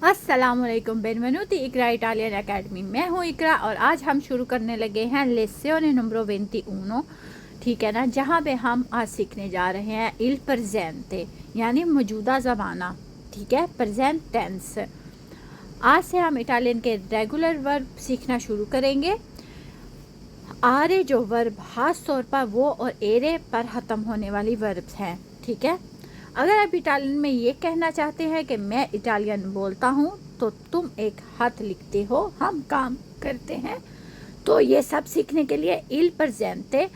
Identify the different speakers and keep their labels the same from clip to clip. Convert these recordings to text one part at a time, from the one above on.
Speaker 1: अस्सलामुअलैकुम बेनवेनुti इकरा Italian academy. मैं हूँ इकरा और आज हम शुरू करने लगे हैं लेसियोने नंबरो 21। ठीक है ना, जहाँ पे हम आज सीखने जा रहे हैं इल प्रेजेंटे यानी मौजूदा ज़माना। ठीक है, प्रेजेंट टेंस। आज से हम इटालियन के रेगुलर वर्ब सीखना शुरू करेंगे। आरे जो वर्ब खास तौर पर वो और एरे पर ख़त्म होने वाली वर्ब्स हैं। ठीक है, अगर आप इटालियन में ये कहना चाहते हैं कि मैं इटालियन बोलता हूँ तो तुम एक खत लिखते हो, हम काम करते हैं, तो ये सब सीखने के लिए इल प्रेजेंटे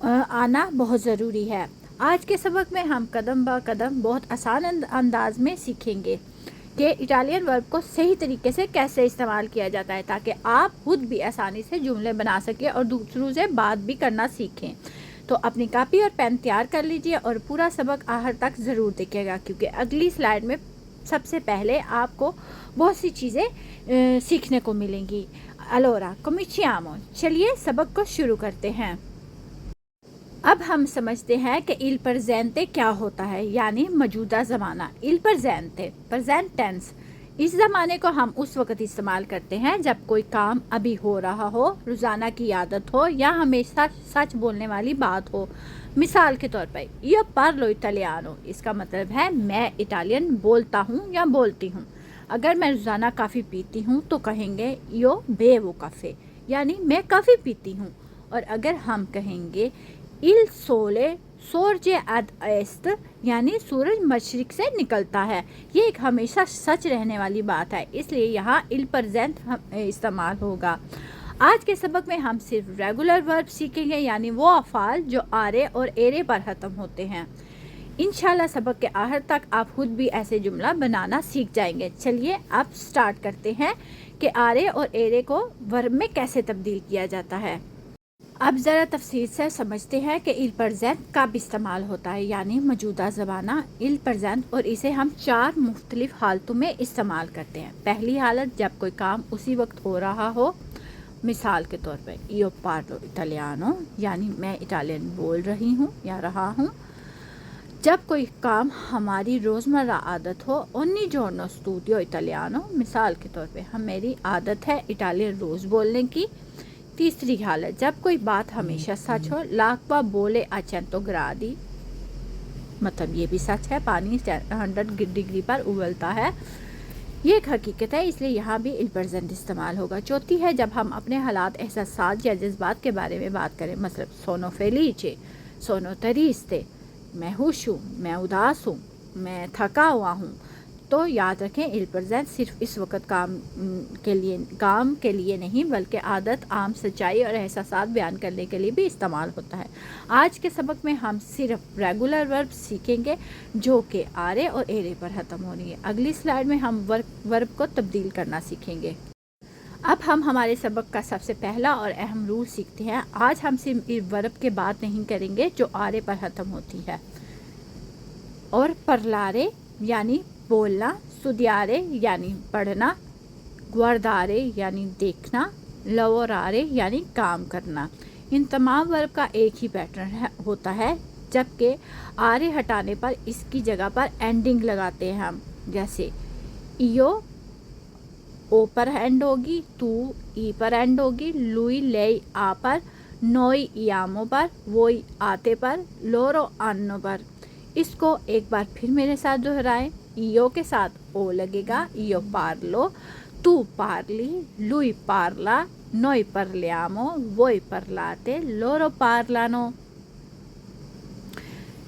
Speaker 1: आना बहुत ज़रूरी है। आज के सबक में हम कदम ब कदम बहुत आसान अंदाज में सीखेंगे कि इटालियन वर्ब को सही तरीके से कैसे इस्तेमाल किया जाता है, ताकि आप खुद भी आसानी से जुमले बना सकें और दूसरों से बात भी करना सीखें। तो अपनी कॉपी और पेन तैयार कर लीजिए और पूरा सबक आखिर तक ज़रूर देखिएगा, क्योंकि अगली स्लाइड में सबसे पहले आपको बहुत सी चीज़ें सीखने को मिलेंगी। अलोरा कोमिnciamo, चलिए सबक को शुरू करते हैं। अब हम समझते हैं कि इल प्रेजेंटे क्या होता है, यानी मौजूदा ज़माना। इल प्रेजेंटे प्रेजेंट टेंस। इस ज़माने को हम उस वक़्त इस्तेमाल करते हैं जब कोई काम अभी हो रहा हो, रोज़ाना की आदत हो या हमेशा सच बोलने वाली बात हो। मिसाल के तौर पर io parlo italiano, इसका मतलब है मैं इटालियन बोलता हूँ या बोलती हूँ। अगर मैं रोज़ाना काफ़ी पीती हूँ तो कहेंगे io bevo caffè, यानी मैं काफ़ी पीती हूँ। और अगर हम कहेंगे इल सोले सोर्जे अद एस्त, यानी सूरज मशरिक से निकलता है, ये एक हमेशा सच रहने वाली बात है, इसलिए यहाँ इल प्रेजेंट इस्तेमाल होगा। आज के सबक में हम सिर्फ रेगुलर वर्ब सीखेंगे, यानी वो अफ़ाल जो आरे और एरे पर ख़त्म होते हैं। इंशाल्लाह सबक के आखिर तक आप खुद भी ऐसे जुमला बनाना सीख जाएंगे। चलिए अब स्टार्ट करते हैं कि आरे और एरे को वर्ब में कैसे तब्दील किया जाता है। अब ज़रा तफसील से समझते हैं कि इल प्रेजेंट कब इस्तेमाल होता है, यानी मौजूदा ज़माना इल प्रेजेंट, और इसे हम 4 मुख्तलिफ हालतों में इस्तेमाल करते हैं। पहली हालत, जब कोई काम उसी वक्त हो रहा हो। मिसाल के तौर पर io parlo italiano, यानी मैं इटालियन बोल रही हूँ या रहा हूँ। जब कोई काम हमारी रोज़मर्रा आदत हो, ogni giorno studio italiano, मिसाल के तौर पे मेरी आदत है इटालियन रोज़ बोलने की। तीसरी हालत, जब कोई बात हमेशा सच हो, लाक्वा बोले a 100 gradi, मतलब ये भी सच है, पानी 100 डिग्री पर उबलता है, ये एक हकीकत है, इसलिए यहाँ भी इल प्रेजेंट इस्तेमाल होगा। चौथी है, जब हम अपने हालात, एहसास या जज्बात के बारे में बात करें, मतलब सोनो फेलिचे, सोनो ट्रिस्टे, मैं खुश हूँ, मैं उदास हूँ, मैं थका हुआ हूँ, तो याद रखें इल प्रेजेंट सिर्फ इस वक्त काम के लिए नहीं, बल्कि आदत, आम सच्चाई और एहसास बयान करने के लिए भी इस्तेमाल होता है। आज के सबक में हम सिर्फ रेगुलर वर्ब सीखेंगे जो कि आरे और एरे पर ख़त्म हो रही है। अगली स्लाइड में हम वर्ब को तब्दील करना सीखेंगे। अब हम हमारे सबक का सबसे पहला और अहम रूल सीखते हैं। आज हम सिर्फ वर्ब के बात नहीं करेंगे जो आरे पर ख़त्म होती है, और परलारे यानी बोलना, सुदियारे यानी पढ़ना, गुआर्दारे यानी देखना, लवोरारे यानी काम करना। इन तमाम वर्ब का एक ही पैटर्न होता है, जबकि आरे हटाने पर इसकी जगह पर एंडिंग लगाते हैं हम। जैसे इयो ओ पर एंड होगी, तू ई पर एंड होगी, लुई ले आ पर, नोई यामो पर, वोई आते पर, लोरो आनो पर। इसको एक बार फिर मेरे साथ दोहराएं। io के साथ ओ लगेगा, io parlo, tu parli, lui parla, noi parliamo, voi parlate, loro parlano।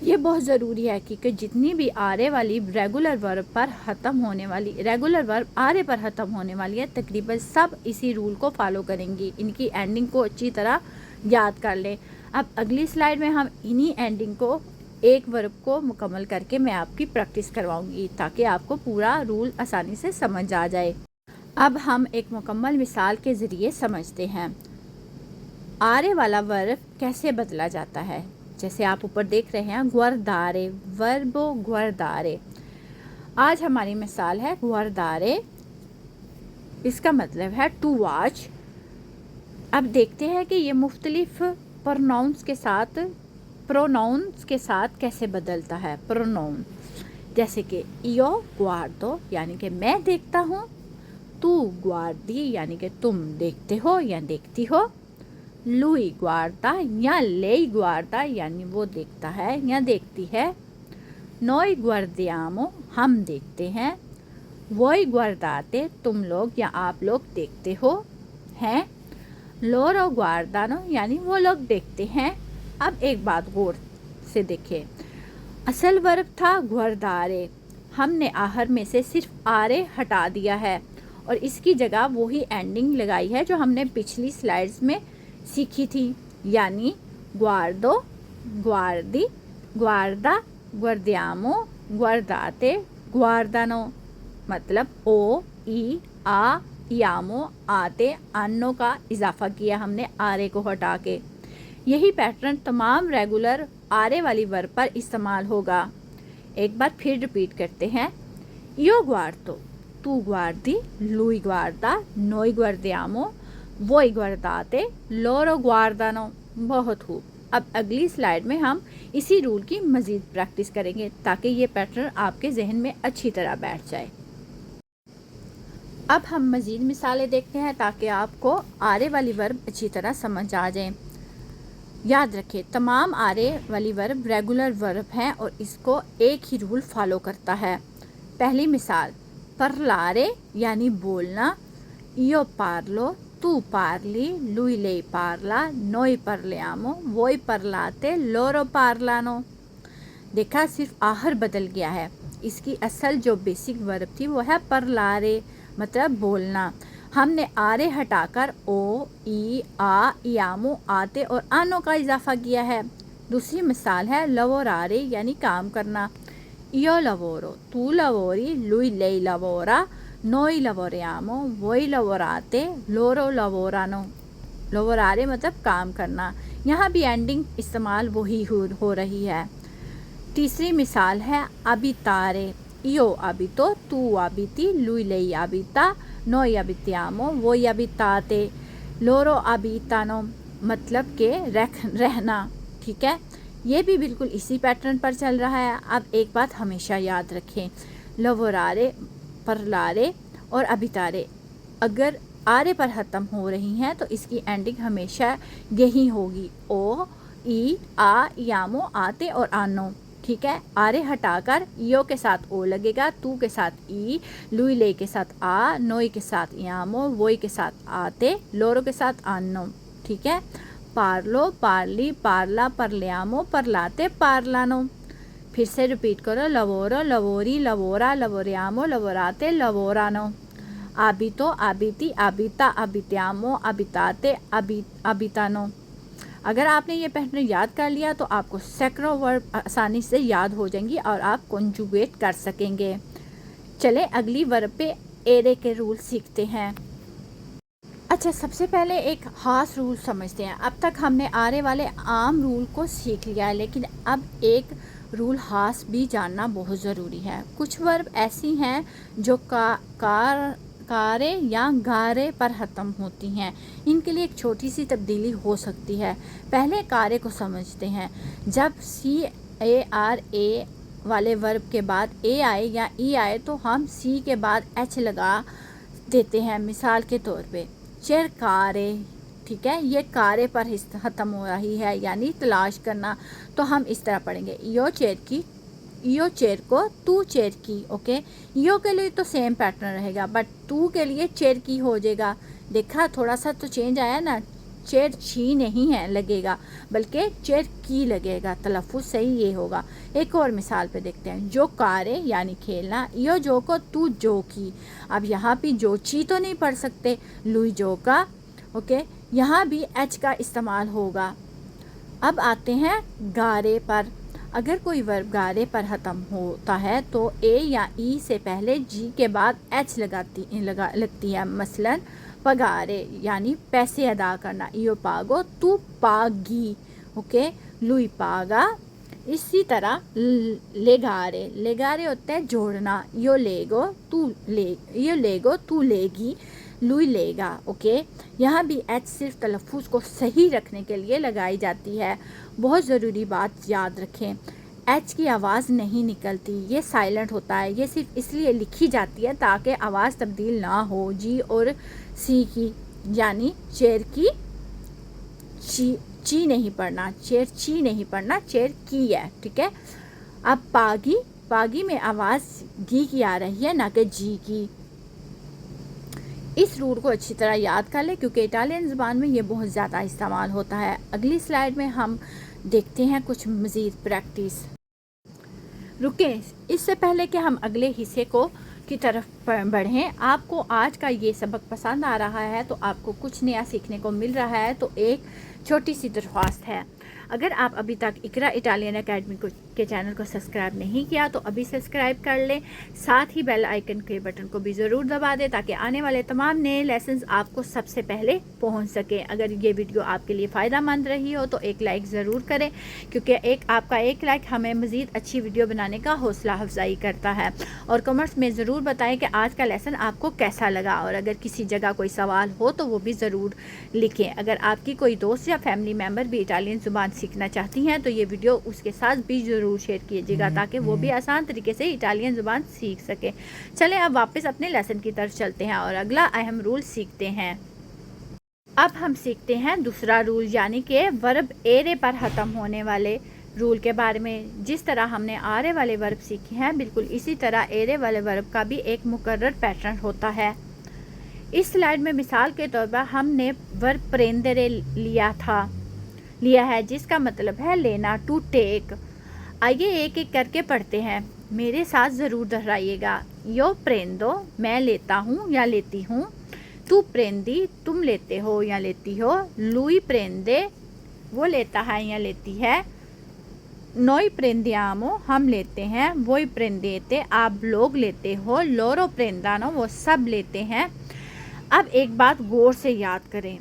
Speaker 1: ये बहुत ज़रूरी है क्योंकि जितनी भी आरे वाली रेगुलर वर्ब पर ख़त्म होने वाली रेगुलर वर्ब आरे पर ख़त्म होने वाली है, तकरीबन सब इसी रूल को फॉलो करेंगी। इनकी एंडिंग को अच्छी तरह याद कर लें। अब अगली स्लाइड में हम इन्हीं एंडिंग को, एक वर्ब को मुकम्मल करके मैं आपकी प्रैक्टिस करवाऊंगी, ताकि आपको पूरा रूल आसानी से समझ आ जाए। अब हम एक मुकम्मल मिसाल के ज़रिए समझते हैं आरे वाला वर्ब कैसे बदला जाता है। जैसे आप ऊपर देख रहे हैं, गुआर्दारे, वर्बो गुआर्दारे। आज हमारी मिसाल है गुआर्दारे, इसका मतलब है टू वॉच। अब देखते हैं कि ये मुख्तलिफ प्रोनाउंस के साथ कैसे बदलता है। प्रोनाउन जैसे कि इयो गुआर्दो यानी कि मैं देखता हूँ, तू गुआर्दी यानी कि तुम देखते हो या देखती हो, लुई गुआर्दा या लेई गुआर्दा यानी वो देखता है या देखती है, नोई गुआर्दियामो हम देखते हैं, वोई गुआर्दाते तुम लोग या आप लोग देखते हो हैं, लोरो गुआर्दानो यानी वो लोग देखते हैं। अब एक बात गौर से देखें, असल वर्ब था गुआर्दारे, हमने आहर में से सिर्फ आरे हटा दिया है और इसकी जगह वही एंडिंग लगाई है जो हमने पिछली स्लाइड्स में सीखी थी, यानी गुआर्दो, गुआर्दी, गुआर्दा, गुआर्दियामो, गुआर्दाते, गुआर्दानो, मतलब ओ, ई, आ, यामो, आते, अन्नो का इजाफा किया हमने आरे को हटा के। यही पैटर्न तमाम रेगुलर आरे वाली वर्ब पर इस्तेमाल होगा। एक बार फिर रिपीट करते हैं, यो गुआर्दो, तू गुआर्दी, लुई गुआर्दा, नोई गुआर्दियामो, वोई गुआर्दाते, लोरो गुआर्दानो। बहुत खूब। अब अगली स्लाइड में हम इसी रूल की मज़ीद प्रैक्टिस करेंगे ताकि ये पैटर्न आपके जहन में अच्छी तरह बैठ जाए। अब हम मज़ीद मिसालें देखते हैं ताकि आपको आरे वाली वर्ब अच्छी तरह समझ आ जाए। याद रखें, तमाम आरे वाली वर्ब रेगुलर वर्ब हैं और इसको एक ही रूल फॉलो करता है। पहली मिसाल, परलारे यानी बोलना, इयो पार्लो, तू पार्ली, लुई ले पार्ला, नोई परलियामो, वोई परलाते, लोरो पार्लानो। देखा, सिर्फ आहर बदल गया है। इसकी असल जो बेसिक वर्ब थी वो है परलारे, मतलब बोलना। हमने आरे हटाकर ओ, ई, आ, यामो, आते और आनो का इजाफा किया है। दूसरी मिसाल है लवोरारे यानी काम करना, इयो लवोरो, तू लवोरी, लुई ले लवोरा, नोई लवोरियामो, वोई लवोराते, लोरो लवोरानो। लवोरारे मतलब काम करना। यहाँ भी एंडिंग इस्तेमाल वही हो रही है। तीसरी मिसाल है अबितारे, इयो अबितो, तू अबिती, लुई ले अबिता, नोई अबितियामो, वोई अबिताते, लोरो अबितानो, मतलब के रहना। ठीक है, ये भी बिल्कुल इसी पैटर्न पर चल रहा है। अब एक बात हमेशा याद रखें, लवोरारे, परलारे और अबितारे अगर आरे पर ख़त्म हो रही हैं तो इसकी एंडिंग हमेशा यही होगी, ओ, ई, आ, यामो, आते और आनो। ठीक है, आरे हटाकर यो के साथ ओ लगेगा, तू के साथ ई, लुई ले के साथ आ, नोई के साथ यामो, वोई के साथ आते, लोरो के साथ आनो। ठीक है, पार्लो, पार्ली, पार्ला, परलियामो, परलाते, पार्लानो। फिर से रिपीट करो, लवोरो, लवोरी, लवोरा, लवोरियामो, लवोराते, लवोरानो। आबितो, आबिती, आबिता, आबित्यामो, आबिताते, आबितानो। अगर आपने ये पैटर्न याद कर लिया तो आपको सैकड़ों वर्ब आसानी से याद हो जाएंगी और आप कॉन्जुगेट कर सकेंगे। चले अगली वर्ब पे एरे के रूल सीखते हैं। अच्छा, सबसे पहले एक ख़ास रूल समझते हैं। अब तक हमने आरे वाले आम रूल को सीख लिया है, लेकिन अब एक रूल ख़ास भी जानना बहुत ज़रूरी है। कुछ वर्ब ऐसी हैं जो कारे या गारे पर ख़त्म होती हैं। इनके लिए एक छोटी सी तब्दीली हो सकती है। पहले कारे को समझते हैं। जब CARA वाले वर्ब के बाद ए आए या ई आए तो हम सी के बाद एच लगा देते हैं। मिसाल के तौर पे चेर कारे, ठीक है, ये कारे पर ख़त्म हो रही है यानी तलाश करना, तो हम इस तरह पढ़ेंगे, यो चेर की, यो चेर को, तू चेर की। ओके, यो के लिए तो सेम पैटर्न रहेगा बट तू के लिए चेर की हो जाएगा। देखा, थोड़ा सा तो चेंज आया ना, चेर छी नहीं है लगेगा बल्कि चेर की लगेगा। तलफ़ुज़ सही ये होगा। एक और मिसाल पे देखते हैं, जो कारे यानी खेलना, यो जो को, तू जो की। अब यहाँ भी जो ची तो नहीं पढ़ सकते, लुई जो का। ओके, यहाँ भी एच का इस्तेमाल होगा। अब आते हैं गारे पर। अगर कोई वर्ब गारे पर ख़त्म होता है तो ए या ई से पहले जी के बाद एच लगती है। मसलन पगारे यानी पैसे अदा करना, इयो पागो, तू पागी। ओके, लुई पागा। इसी तरह लेगारे, लेगारे होता है जोड़ना, यो लेगो, तू लेगी, लुई लेगा। ओके, यहाँ भी एच सिर्फ तलफ़ुज़ को सही रखने के लिए लगाई जाती है। बहुत ज़रूरी बात याद रखें, एच की आवाज़ नहीं निकलती, ये साइलेंट होता है। ये सिर्फ इसलिए लिखी जाती है ताकि आवाज़ तब्दील ना हो। जी और सी की, यानी चेयर की ची नहीं पढ़ना, चेयर ची नहीं पढ़ना, चेयर की है, ठीक है। अब पागी, पागी में आवाज़ गी की आ रही है, ना कि जी की। इस रूल को अच्छी तरह याद कर लें क्योंकि इटालियन ज़ुबान में ये बहुत ज़्यादा इस्तेमाल होता है। अगली स्लाइड में हम देखते हैं कुछ मज़ीद प्रैक्टिस। रुकें, इससे पहले कि हम अगले हिस्से को की तरफ बढ़ें, आपको आज का ये सबक पसंद आ रहा है तो आपको कुछ नया सीखने को मिल रहा है, तो एक छोटी सी दरख्वास्त है। अगर आप अभी तक इकरा इटालियन एकेडमी के चैनल को सब्सक्राइब नहीं किया तो अभी सब्सक्राइब कर लें, साथ ही बेल आइकन के बटन को भी ज़रूर दबा दें ताकि आने वाले तमाम नए लेसन्स आपको सबसे पहले पहुंच सकें। अगर ये वीडियो आपके लिए फ़ायदा मंद रही हो तो एक लाइक ज़रूर करें क्योंकि आपका एक लाइक हमें मज़ीद अच्छी वीडियो बनाने का हौसला अफजाई करता है। और कमेंट्स में ज़रूर बताएं कि आज का लेसन आपको कैसा लगा, और अगर किसी जगह कोई सवाल हो तो वो भी ज़रूर लिखें। अगर आपकी कोई दोस्त या फैमिली मेम्बर भी इटालियन ज़ुबान सीखना चाहती हैं तो ये वीडियो उसके साथ भी ज़रूर शेयर कीजिएगा ताकि वो भी आसान तरीके से इटालियन ज़ुबान सीख सके। चलें अब वापस अपने लेसन की तरफ चलते हैं और अगला अहम रूल सीखते हैं। अब हम सीखते हैं दूसरा रूल, यानी कि वर्ब एरे पर ख़त्म होने वाले रूल के बारे में। जिस तरह हमने आरे वाले वर्ब सीखे हैं, बिल्कुल इसी तरह एरे वाले वर्ब का भी एक मुकर्रर पैटर्न होता है। इस स्लाइड में मिसाल के तौर पर हमने वर्ब प्रेंदरे लिया है जिसका मतलब है लेना, टू टेक। आइए एक एक करके पढ़ते हैं, मेरे साथ ज़रूर दोहराइएगा। यो प्रेंदो, मैं लेता हूँ या लेती हूँ। तू प्रेंदी, तुम लेते हो या लेती हो। लुई प्रेंदे, वो लेता है या लेती है। नोई प्रेंदियामो, हम लेते हैं। वोई प्रेंदेते, आप लोग लेते हो। लोरो प्रेंदानो, वो सब लेते हैं। अब एक बात गौर से याद करें,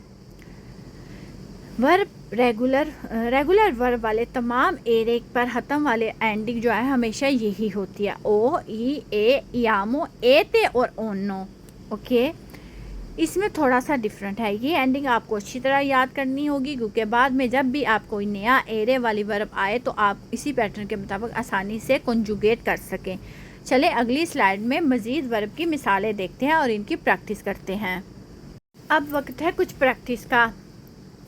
Speaker 1: वर्ब रेगुलर वर्ब वाले तमाम एरे पर ख़त्म वाले एंडिंग जो है हमेशा यही होती है, ओ, ई, ए, यामो, एते और ओनो। ओके, इसमें थोड़ा सा डिफरेंट है। ये एंडिंग आपको अच्छी तरह याद करनी होगी क्योंकि बाद में जब भी आप कोई नया एरे वाली वर्ब आए तो आप इसी पैटर्न के मुताबिक आसानी से कंजुगेट कर सकें। चले अगली स्लाइड में मज़ीद वर्ब की मिसालें देखते हैं और इनकी प्रैक्टिस करते हैं। अब वक्त है कुछ प्रैक्टिस का।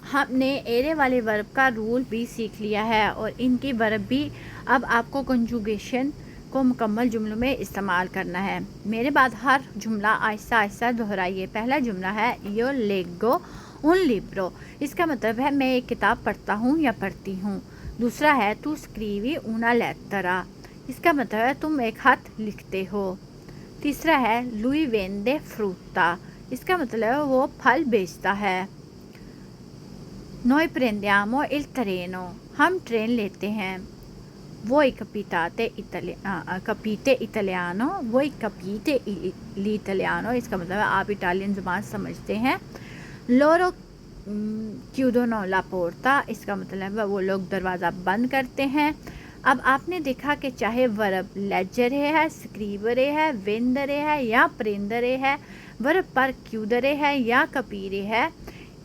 Speaker 1: हमने एरे वाले वर्ब का रूल भी सीख लिया है और इनकी वर्ब भी अब आपको कंजुगेशन को मुकम्मल जुमलों में इस्तेमाल करना है। मेरे बाद हर जुमला आहिस्ता आहिस्ता दोहराइए। पहला जुमला है यो लेगो उन लिब्रो, इसका मतलब है मैं एक किताब पढ़ता हूँ या पढ़ती हूँ। दूसरा है तू स्क्रीवी उना लेत्तरा, इसका मतलब है तुम एक खत लिखते हो। तीसरा है लुई वेंदे फ्रूटा, इसका मतलब है वो फल बेचता है। Noi prendiamo il treno, हम ट्रेन लेते हैं। Voi capite italiano, voi capite l'italiano, इसका मतलब है आप इटालियन ज़ुबान समझते हैं। Loro chiudono la porta, इसका मतलब है वो लोग दरवाज़ा बंद करते हैं। अब आपने देखा कि चाहे वर्ब लेजरे है, स्क्रीवरे है, वेंदरे है या प्रेंदरे है, वर्ब पर क्यूदरे है या कपीरे है,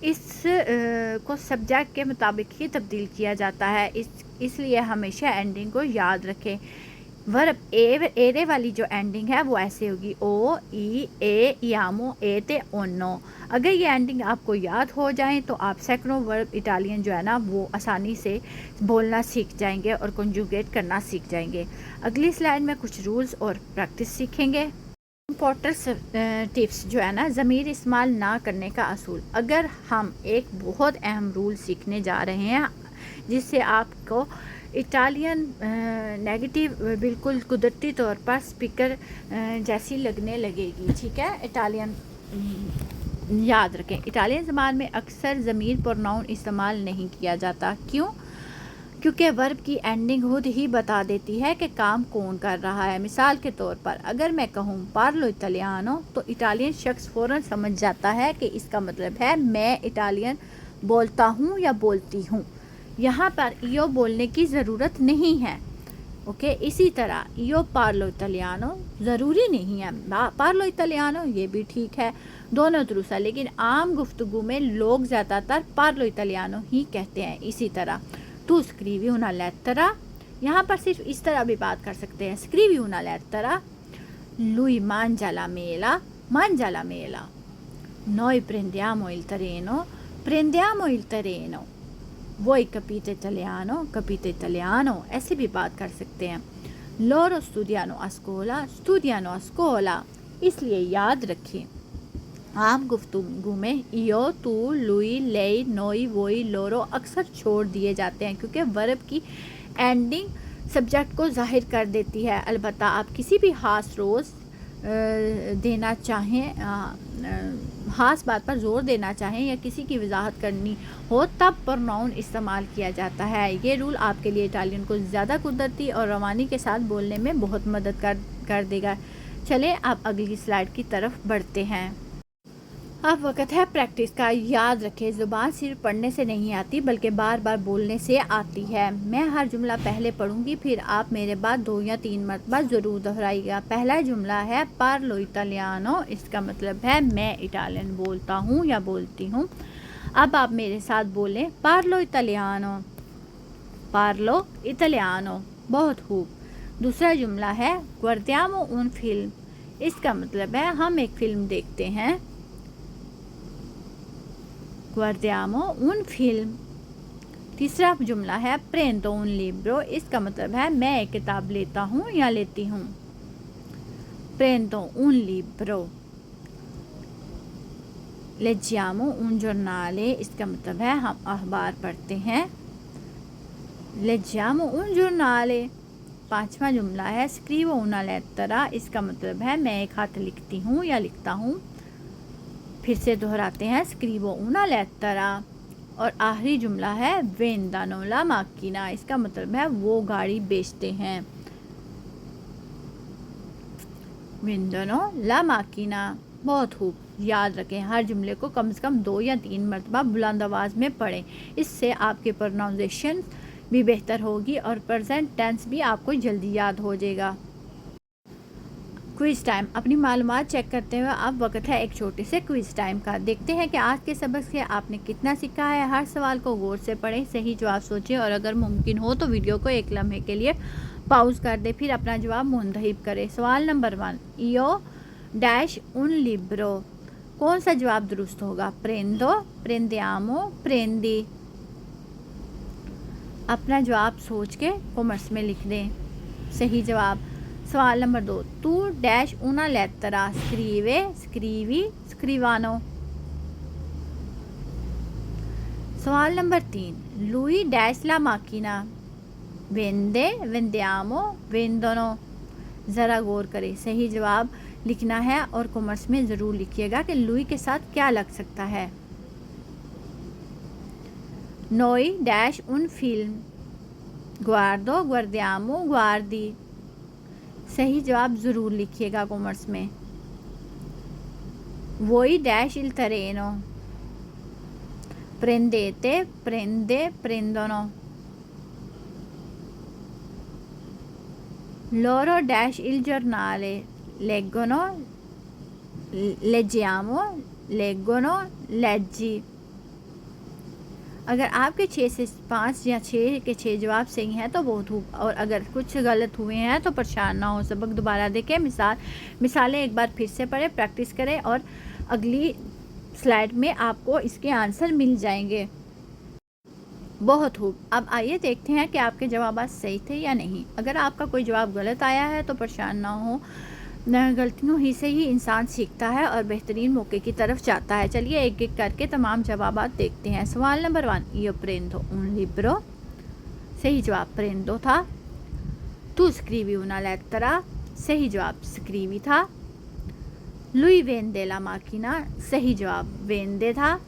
Speaker 1: इस को सब्जेक्ट के मुताबिक ही तब्दील किया जाता है। इसलिए हमेशा एंडिंग को याद रखें। वर्ब एरे वाली जो एंडिंग है वो ऐसे होगी, ओ, ई, ए, यामो, एते, ओनो। अगर ये एंडिंग आपको याद हो जाए तो आप सैकड़ों वर्ब इटालियन जो है ना वो आसानी से बोलना सीख जाएंगे और कंजुगेट करना सीख जाएंगे। अगली स्लाइड में कुछ रूल्स और प्रैक्टिस सीखेंगे। इम्पोर्टेंट टिप्स जो है ना, ज़मीर इस्तेमाल ना करने का असूल। अगर हम एक बहुत अहम रूल सीखने जा रहे हैं जिससे आपको इटालियन नेगेटिव बिल्कुल कुदरती तौर पर स्पीकर जैसी लगने लगेगी, ठीक है। इटालियन याद रखें, इटालियन ज़बान में अक्सर ज़मीर प्रोनाउन इस्तेमाल नहीं किया जाता। क्यों? क्योंकि वर्ब की एंडिंग खुद ही बता देती है कि काम कौन कर रहा है। मिसाल के तौर पर अगर मैं कहूँ पार्लो इटालियानो तो इटालियन शख्स फ़ौरन समझ जाता है कि इसका मतलब है मैं इटालियन बोलता हूँ या बोलती हूँ। यहाँ पर यो बोलने की ज़रूरत नहीं है। ओके, इसी तरह यो पार्लो इटालियानो ज़रूरी नहीं है, पार्लो इटालियानो ये भी ठीक है, दोनों दुरुस्त है, लेकिन आम गुफ्तगू में लोग ज़्यादातर पार्लो इटालियानो ही कहते हैं। इसी तरह तू स्क्रीवी una lettera, यहाँ पर सिर्फ इस तरह भी बात कर सकते हैं, स्क्रीवी una lettera, lui mangia la mela, noi prendiamo il terreno, voi capite italiano, ऐसे भी बात कर सकते हैं। loro studiano a scuola, इसलिए याद रखें आम गुफ्तगू में io, tu, lui, lei, noi, voi, loro अक्सर छोड़ दिए जाते हैं क्योंकि वर्ब की एंडिंग सब्जेक्ट को जाहिर कर देती है। अलबत्ता आप किसी भी खास रोज़ देना चाहें, ख़ास बात पर ज़ोर देना चाहें या किसी की वजाहत करनी हो तब प्रोनाउन इस्तेमाल किया जाता है। ये रूल आपके लिए इटालियन को ज़्यादा कुदरती और रवानी के साथ बोलने में बहुत मदद कर देगा। चलें अब अगली स्लाइड की तरफ बढ़ते हैं। अब वक्त है प्रैक्टिस का। याद रखें ज़ुबान सिर्फ पढ़ने से नहीं आती बल्कि बार बार बोलने से आती है। मैं हर जुमला पहले पढ़ूंगी, फिर आप मेरे बाद 2 या 3 मरतबा ज़रूर दोहराइएगा। पहला जुमला है पार्लो इटालियानो, इसका मतलब है मैं इटालियन बोलता हूँ या बोलती हूँ। अब आप मेरे साथ बोलें पार्लो इटालियानो, बहुत खूब। दूसरा जुमला है गुआर्दियामो उन फिल्म, इसका मतलब है हम एक फ़िल्म देखते हैं। गुआर्दियामो उन फिल्म। तीसरा जुमला है प्रेंदो उन लिब्रो, इसका मतलब है मैं एक किताब लेता हूँ या लेती हूँ। प्रेंदो उन लिब्रो। लेजियामो उन जर्नाले, इसका मतलब है हम अखबार पढ़ते हैं। लेजियामो उन जर्नाले। पांचवा जुमला है स्क्रीवो उना लेttera, इसका मतलब है मैं एक खत लिखती हूँ या लिखता हूँ। फिर से दोहराते हैं स्क्रीवो उना लेttera। और आखिरी जुमला है वेंदानो ला माकिना, इसका मतलब है वो गाड़ी बेचते हैं। वेंदानो ला माकिना, बहुत खूब। याद रखें हर जुमले को कम से कम 2 या 3 मरतबा बुलंद आवाज़ में पढ़ें, इससे आपके प्रोनाउंसिएशन भी बेहतर होगी और प्रेजेंट टेंस भी आपको जल्दी याद हो जाएगा। Quiz time. अपनी मालूमात चेक करते हुए अब वक्त है एक छोटे से क्विज़ टाइम का। देखते हैं कि आज के सबक से आपने कितना सीखा है। हर सवाल को गौर से पढ़ें, सही जवाब सोचें और अगर मुमकिन हो तो वीडियो को एक लम्हे के लिए पॉज कर दें, फिर अपना जवाब मुंतखब करें। सवाल नंबर 1, इयो डैश उन लिब्रो, कौन सा जवाब दुरुस्त होगा? प्रेंदो, प्रेंदियामो, प्रेंदी। अपना जवाब सोच के कॉमेंट्स में लिख दें सही जवाब। सवाल नंबर 2, तू डैश उना लेttera, स्क्रीवे, स्क्रीवी, स्क्रीवानो। सवाल नंबर 3, लुई डैश ला माकिना, वेंदे, वेंदियामो, वेंदोनो। ज़रा गौर करें, सही जवाब लिखना है और कॉमेंट्स में ज़रूर लिखिएगा कि लुई के साथ क्या लग सकता है। नोई डैश उन फिल्म, गुआर्दो, गुआर्दियामो, गुआर्दी। सही जवाब ज़रूर लिखिएगा कॉमेंट्स में। वोई डैश इल terreno, prendete, prende, prendono। loro dash il giornale, leggono, leggiamo, leggono, leggi। अगर आपके 6 से 5 या 6 के 6 जवाब सही हैं तो बहुत खूब, और अगर कुछ गलत हुए हैं तो परेशान ना हो। सबक दोबारा देखें, मिसालें एक बार फिर से पढ़ें, प्रैक्टिस करें और अगली स्लाइड में आपको इसके आंसर मिल जाएंगे। बहुत खूब। अब आइए देखते हैं कि आपके जवाब सही थे या नहीं। अगर आपका कोई जवाब गलत आया है तो परेशान ना हो, गलतियों ही से ही इंसान सीखता है और बेहतरीन मौके की तरफ जाता है। चलिए एक एक करके तमाम जवाब देखते हैं। सवाल number 1, io prendo un libro, सही जवाब प्रेंदो था। तू स्क्रीवी una lettera, सही जवाब स्क्रीवी था। lui vende la macchina, सही जवाब वेंदे था।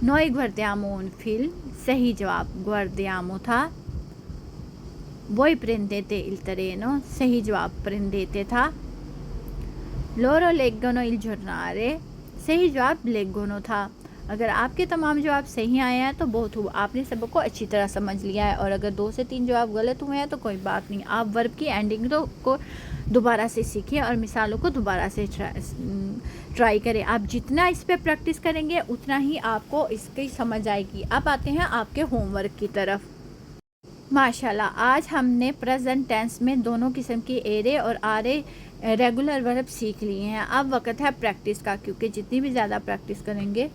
Speaker 1: noi guardiamo un film, सही जवाब guardiamo था। voi prendete il terreno, सही जवाब prendete था। loro leggono il giornale, सही जवाब leggono था। अगर आपके तमाम जवाब सही आए हैं तो बहुत खूब, आपने सबक को अच्छी तरह समझ लिया है। और अगर 2 से 3 जवाब गलत हुए हैं तो कोई बात नहीं, आप वर्ब की एंडिंग को दोबारा से सीखें और मिसालों को दोबारा से ट्राई करें। आप जितना इस पर प्रैक्टिस करेंगे उतना ही आपको इसकी समझ आएगी। अब आते हैं आपके होमवर्क की तरफ। माशाल्लाह आज हमने प्रेजेंट टेंस में दोनों किस्म की एरे और आरे रेगुलर वर्ब सीख लिए हैं। अब वक्त है प्रैक्टिस का, क्योंकि जितनी भी ज़्यादा प्रैक्टिस करेंगे।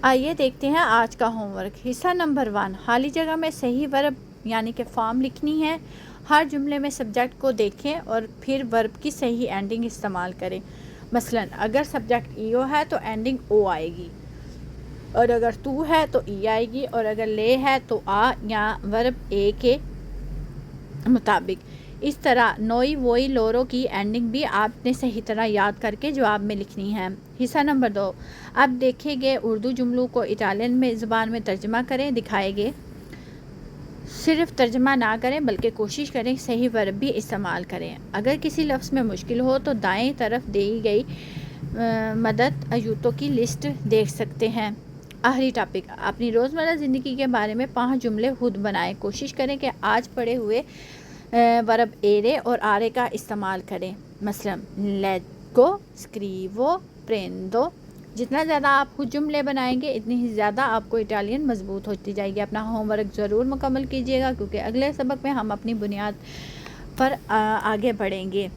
Speaker 1: आइए देखते हैं आज का होमवर्क। हिस्सा नंबर 1, खाली जगह में सही वर्ब यानी कि फॉर्म लिखनी है। हर जुमले में सब्जेक्ट को देखें और फिर वर्ब की सही एंडिंग इस्तेमाल करें। मसलन अगर सब्जेक्ट ईओ है तो एंडिंग ओ आएगी, और अगर तू है तो ई आएगी, और अगर ले है तो आ या वर्ब ए के मुताबिक। इस तरह नोई वोई लोरो की एंडिंग भी आपने सही तरह याद करके जवाब में लिखनी है। हिस्सा नंबर 2, अब देखे गए उर्दू जुमलों को इटालियन में ज़ुबान में तर्जमा करें। दिखाए गए सिर्फ तर्जमा ना करें बल्कि कोशिश करें सही वर्ब भी इस्तेमाल करें। अगर किसी लफ्ज़ में मुश्किल हो तो दाएं तरफ दी गई मदद अयूतों की लिस्ट देख सकते हैं। आखिरी टॉपिक, अपनी रोज़मर्रा ज़िंदगी के बारे में 5 जुमले खुद बनाएं। कोशिश करें कि आज पढ़े हुए वर्ब एरे और आरे का इस्तेमाल करें। मसलन लेगो, स्क्रीवो, प्रेंदो। जितना ज़्यादा आप खुद जुमले बनाएंगे इतनी ही ज़्यादा आपको इटालियन मजबूत होती जाएगी। अपना होमवर्क ज़रूर मुकम्मल कीजिएगा, क्योंकि अगले सबक में हम अपनी बुनियाद पर आगे बढ़ेंगे।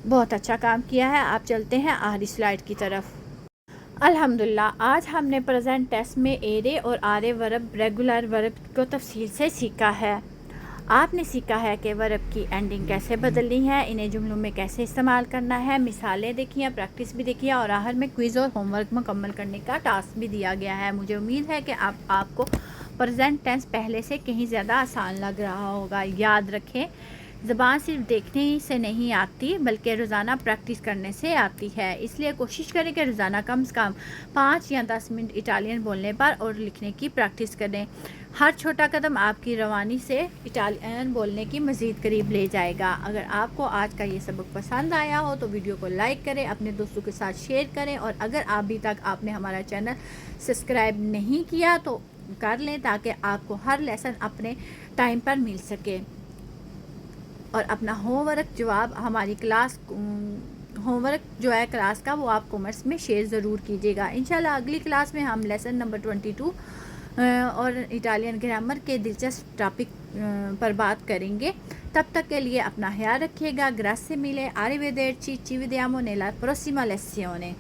Speaker 1: बहुत अच्छा काम किया है। आप चलते हैं आखिरी स्लाइड की तरफ। अल्हम्दुलिल्लाह आज हमने प्रेजेंट टेंस में एरे और आरे वर्ब रेगुलर वर्ब को तफसील से सीखा है। आपने सीखा है कि वर्ब की एंडिंग कैसे बदलनी है, इन्हें जुमलों में कैसे इस्तेमाल करना है, मिसालें देखी हैं, प्रैक्टिस भी देखी है, और आखिर में क्विज़ और होमवर्क मुकम्मल करने का टास्क भी दिया गया है। मुझे उम्मीद है कि आपको प्रेजेंट टेंस पहले से कहीं ज़्यादा आसान लग रहा होगा। याद रखें, ज़बान सिर्फ देखने से नहीं आती बल्कि रोज़ाना प्रैक्टिस करने से आती है। इसलिए कोशिश करें कि रोज़ाना कम से कम 5 या 10 मिनट इटालियन बोलने पर और लिखने की प्रैक्टिस करें। हर छोटा कदम आपकी रवानी से इटालियन बोलने की मज़ीद करीब ले जाएगा। अगर आपको आज का ये सबक पसंद आया हो तो वीडियो को लाइक करें, अपने दोस्तों के साथ शेयर करें, और अगर अभी तक आपने हमारा चैनल सब्सक्राइब नहीं किया तो कर लें, ताकि आपको हर लेसन अपने टाइम पर मिल सके। और अपना होमवर्क जवाब हमारी क्लास होमवर्क जो है क्लास का, वो आप कमेंट्स में शेयर ज़रूर कीजिएगा। इंशाल्लाह अगली क्लास में हम लेसन नंबर 22 और इटालियन ग्रामर के दिलचस्प टॉपिक पर बात करेंगे। तब तक के लिए अपना ख्याल रखिएगा। ग्राzie mille, arrivederci, ci vediamo nella prossima lezione।